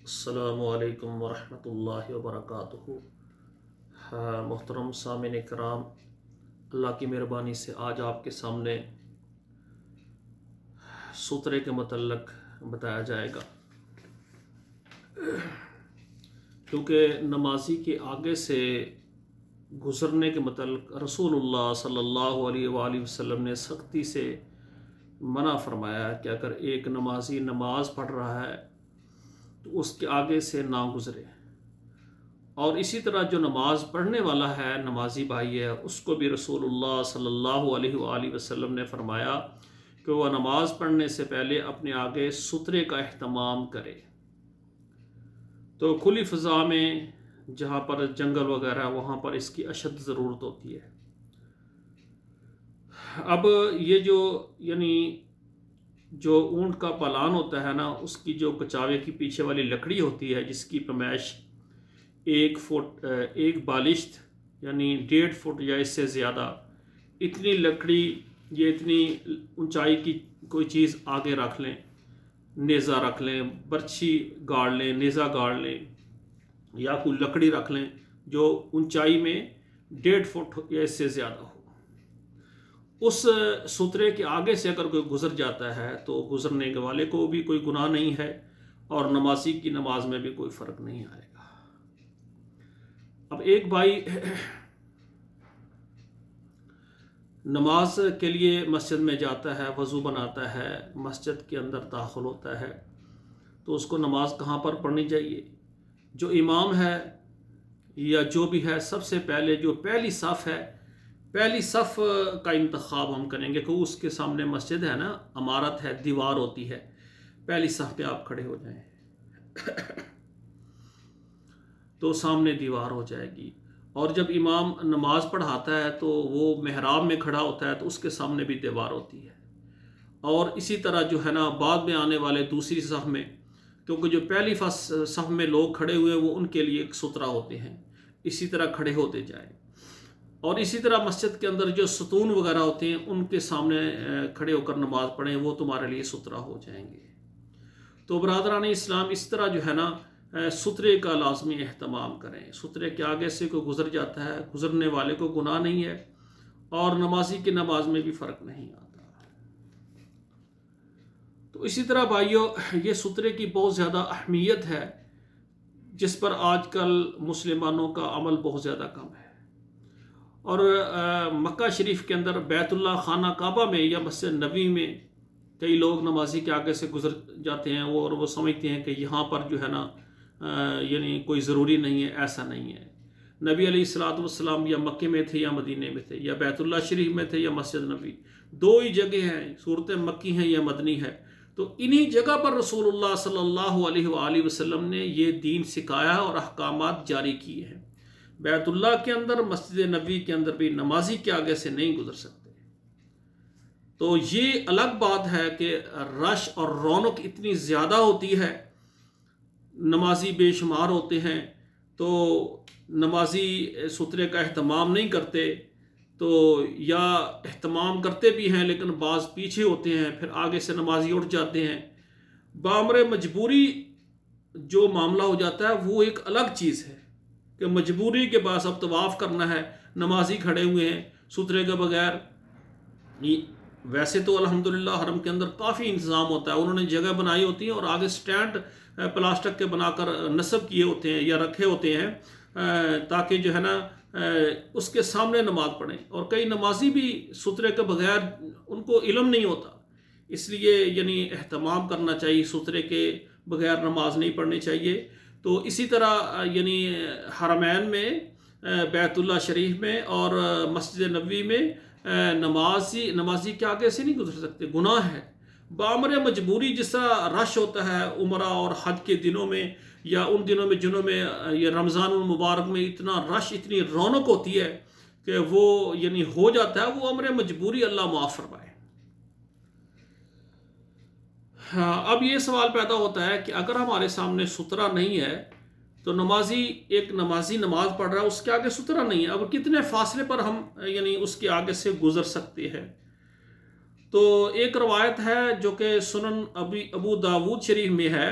السلام علیکم ورحمۃ اللہ وبرکاتہ۔ محترم سامعین کرام، اللہ کی مہربانی سے آج آپ کے سامنے سترے کے متعلق بتایا جائے گا، کیونکہ نمازی کے آگے سے گزرنے کے متعلق رسول اللہ صلی اللہ علیہ وآلہ وسلم نے سختی سے منع فرمایا کہ اگر ایک نمازی نماز پڑھ رہا ہے تو اس کے آگے سے نہ گزرے، اور اسی طرح جو نماز پڑھنے والا ہے، نمازی بھائی ہے، اس کو بھی رسول اللہ صلی اللہ علیہ وآلہ وسلم نے فرمایا کہ وہ نماز پڑھنے سے پہلے اپنے آگے سترے کا اہتمام کرے۔ تو کھلی فضا میں جہاں پر جنگل وغیرہ وہاں پر اس کی اشد ضرورت ہوتی ہے۔ اب یہ جو اونٹ کا پالان ہوتا ہے نا، اس کی جو کچاوے کی پیچھے والی لکڑی ہوتی ہے، جس کی پیمائش 1 فٹ، ایک بالشت یعنی 1.5 فٹ یا اس سے زیادہ، اتنی لکڑی یا اتنی اونچائی کی کوئی چیز آگے رکھ لیں، نیزہ رکھ لیں، برچھی گاڑ لیں، نیزہ گاڑ لیں، یا کوئی لکڑی رکھ لیں جو اونچائی میں 1.5 فٹ یا اس سے زیادہ ہو۔ اس سترے کے آگے سے اگر کوئی گزر جاتا ہے تو گزرنے کے والے کو بھی کوئی گناہ نہیں ہے، اور نمازی کی نماز میں بھی کوئی فرق نہیں آئے گا۔ اب ایک بھائی نماز کے لیے مسجد میں جاتا ہے، وضو بناتا ہے، مسجد کے اندر داخل ہوتا ہے، تو اس کو نماز کہاں پر پڑھنی چاہیے؟ جو امام ہے یا جو بھی ہے، سب سے پہلے جو پہلی صف ہے، پہلی صف کا انتخاب ہم کریں گے کہ اس کے سامنے مسجد ہے نا، عمارت ہے، دیوار ہوتی ہے، پہلی صف پہ آپ کھڑے ہو جائیں تو سامنے دیوار ہو جائے گی۔ اور جب امام نماز پڑھاتا ہے تو وہ محراب میں کھڑا ہوتا ہے تو اس کے سامنے بھی دیوار ہوتی ہے۔ اور اسی طرح جو ہے نا، بعد میں آنے والے دوسری صف میں، کیونکہ جو پہلی صف میں لوگ کھڑے ہوئے وہ ان کے لیے ایک سترہ ہوتے ہیں، اسی طرح کھڑے ہوتے جائیں۔ اور اسی طرح مسجد کے اندر جو ستون وغیرہ ہوتے ہیں ان کے سامنے کھڑے ہو کر نماز پڑھیں، وہ تمہارے لیے سترہ ہو جائیں گے۔ تو برادران اسلام، اس طرح جو ہے نا، سترے کا لازمی اہتمام کریں۔ سترے کے آگے سے کوئی گزر جاتا ہے، گزرنے والے کو گناہ نہیں ہے، اور نمازی کی نماز میں بھی فرق نہیں آتا۔ تو اسی طرح بھائیو، یہ سترے کی بہت زیادہ اہمیت ہے، جس پر آج کل مسلمانوں کا عمل بہت زیادہ کم ہے۔ اور مکہ شریف کے اندر بیت اللہ خانہ کعبہ میں یا مسجد نبوی میں کئی لوگ نمازی کے آگے سے گزر جاتے ہیں، اور وہ سمجھتے ہیں کہ یہاں پر جو ہے نا یعنی کوئی ضروری نہیں ہے۔ ایسا نہیں ہے۔ نبی علیہ الصلوۃ والسلام یا مکے میں تھے یا مدینے میں تھے، یا بیت اللہ شریف میں تھے یا مسجد نبوی، دو ہی جگہ ہیں، صورت مکی ہیں یا مدنی ہے، تو انہی جگہ پر رسول اللہ صلی اللہ علیہ وآلہ وسلم نے یہ دین سکھایا اور احکامات جاری کیے ہیں۔ بیت اللہ کے اندر، مسجد نبوی کے اندر بھی نمازی کے آگے سے نہیں گزر سکتے۔ تو یہ الگ بات ہے کہ رش اور رونق اتنی زیادہ ہوتی ہے، نمازی بے شمار ہوتے ہیں، تو نمازی سترے کا اہتمام نہیں کرتے، تو یا اہتمام کرتے بھی ہیں لیکن بعض پیچھے ہوتے ہیں، پھر آگے سے نمازی اٹھ جاتے ہیں۔ بامر مجبوری جو معاملہ ہو جاتا ہے وہ ایک الگ چیز ہے، کہ مجبوری کے باعث اب طواف کرنا ہے، نمازی کھڑے ہوئے ہیں سترے کے بغیر۔ ویسے تو الحمدللہ حرم کے اندر کافی انتظام ہوتا ہے، انہوں نے جگہ بنائی ہوتی ہے، اور آگے سٹینڈ پلاسٹک کے بنا کر نصب کیے ہوتے ہیں یا رکھے ہوتے ہیں، تاکہ جو ہے نا اس کے سامنے نماز پڑھیں۔ اور کئی نمازی بھی سترے کے بغیر، ان کو علم نہیں ہوتا، اس لیے یعنی اہتمام کرنا چاہیے، سترے کے بغیر نماز نہیں پڑھنی چاہیے۔ تو اسی طرح یعنی حرمین میں، بیت اللہ شریف میں اور مسجد نبوی میں نمازی کے آگے سے نہیں گزر سکتے، گناہ ہے۔ بامر مجبوری جس طرح رش ہوتا ہے عمرہ اور حج کے دنوں میں، یا ان دنوں میں جنہوں میں یہ رمضان المبارک میں اتنا رش، اتنی رونق ہوتی ہے کہ وہ یعنی ہو جاتا ہے، وہ امر مجبوری، اللہ معاف فرمائے۔ اب یہ سوال پیدا ہوتا ہے کہ اگر ہمارے سامنے سترہ نہیں ہے تو ایک نمازی نماز پڑھ رہا ہے، اس کے آگے سترہ نہیں ہے، اب کتنے فاصلے پر ہم یعنی اس کے آگے سے گزر سکتے ہیں؟ تو ایک روایت ہے جو کہ سنن ابو داود شریف میں ہے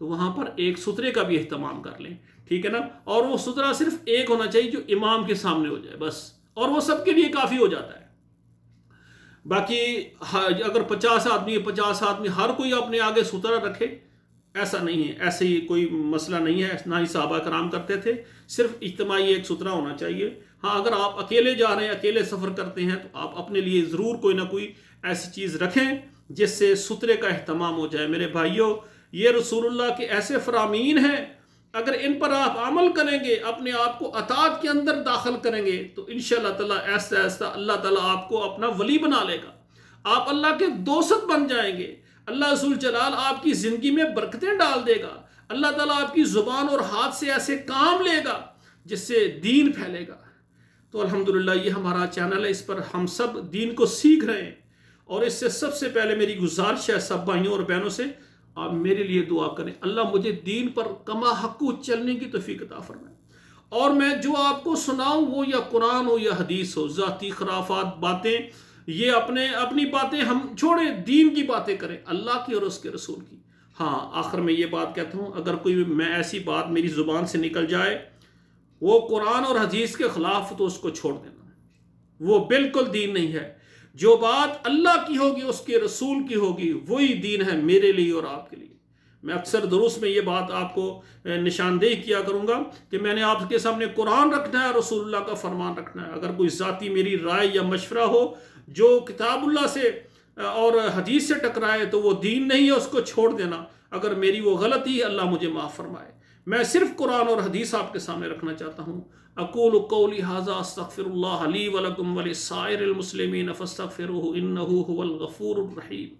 تو وہاں پر ایک سترے کا بھی اہتمام کر لیں، ٹھیک ہے نا، اور وہ سترہ صرف ایک ہونا چاہیے جو امام کے سامنے ہو جائے بس، اور وہ سب کے لیے کافی ہو جاتا ہے۔ باقی اگر 50 آدمی ہے، 50 آدمی ہر کوئی اپنے آگے سترہ رکھے، ایسا نہیں ہے، ایسے ہی کوئی مسئلہ نہیں ہے، نہ ہی صحابہ کرام کرتے تھے، صرف اجتماعی ایک سترہ ہونا چاہیے۔ ہاں اگر آپ اکیلے جا رہے ہیں، اکیلے سفر کرتے ہیں، تو آپ اپنے لیے ضرور کوئی نہ کوئی ایسی چیز رکھیں جس سے سترے کا اہتمام ہو جائے۔ میرے بھائیوں، یہ رسول اللہ کے ایسے فرامین ہیں، اگر ان پر آپ عمل کریں گے، اپنے آپ کو اطاعت کے اندر داخل کریں گے، تو انشاءاللہ تعالیٰ ایسا ایسا اللہ تعالیٰ آپ کو اپنا ولی بنا لے گا، آپ اللہ کے دوست بن جائیں گے، اللہ ذو الجلال آپ کی زندگی میں برکتیں ڈال دے گا، اللہ تعالیٰ آپ کی زبان اور ہاتھ سے ایسے کام لے گا جس سے دین پھیلے گا۔ تو الحمدللہ یہ ہمارا چینل ہے، اس پر ہم سب دین کو سیکھ رہے ہیں، اور اس سے سب سے پہلے میری گزارش ہے سب بھائیوں اور بہنوں سے، آپ میرے لیے دعا کریں، اللہ مجھے دین پر کما حقو چلنے کی توفیق عطا فرمائے، اور میں جو آپ کو سناؤں وہ یا قرآن ہو یا حدیث ہو، ذاتی خرافات باتیں یہ اپنی باتیں ہم چھوڑیں، دین کی باتیں کریں، اللہ کی اور اس کے رسول کی۔ ہاں آخر میں یہ بات کہتا ہوں، اگر کوئی میں ایسی بات میری زبان سے نکل جائے وہ قرآن اور حدیث کے خلاف، تو اس کو چھوڑ دینا، وہ بالکل دین نہیں ہے۔ جو بات اللہ کی ہوگی، اس کے رسول کی ہوگی، وہی دین ہے میرے لیے اور آپ کے لیے۔ میں اکثر دروس میں یہ بات آپ کو نشاندہی کیا کروں گا کہ میں نے آپ کے سامنے قرآن رکھنا ہے، رسول اللہ کا فرمان رکھنا ہے۔ اگر کوئی ذاتی میری رائے یا مشورہ ہو جو کتاب اللہ سے اور حدیث سے ٹکرائے، تو وہ دین نہیں ہے، اس کو چھوڑ دینا۔ اگر میری وہ غلطی ہے، اللہ مجھے معاف فرمائے۔ میں صرف قرآن اور حدیث آپ کے سامنے رکھنا چاہتا ہوں۔ اقول قولی ھذا استغفر اللہ لی ولکم ولسائر المسلمین فاستغفروہ انہ ھو الغفور الرحیم۔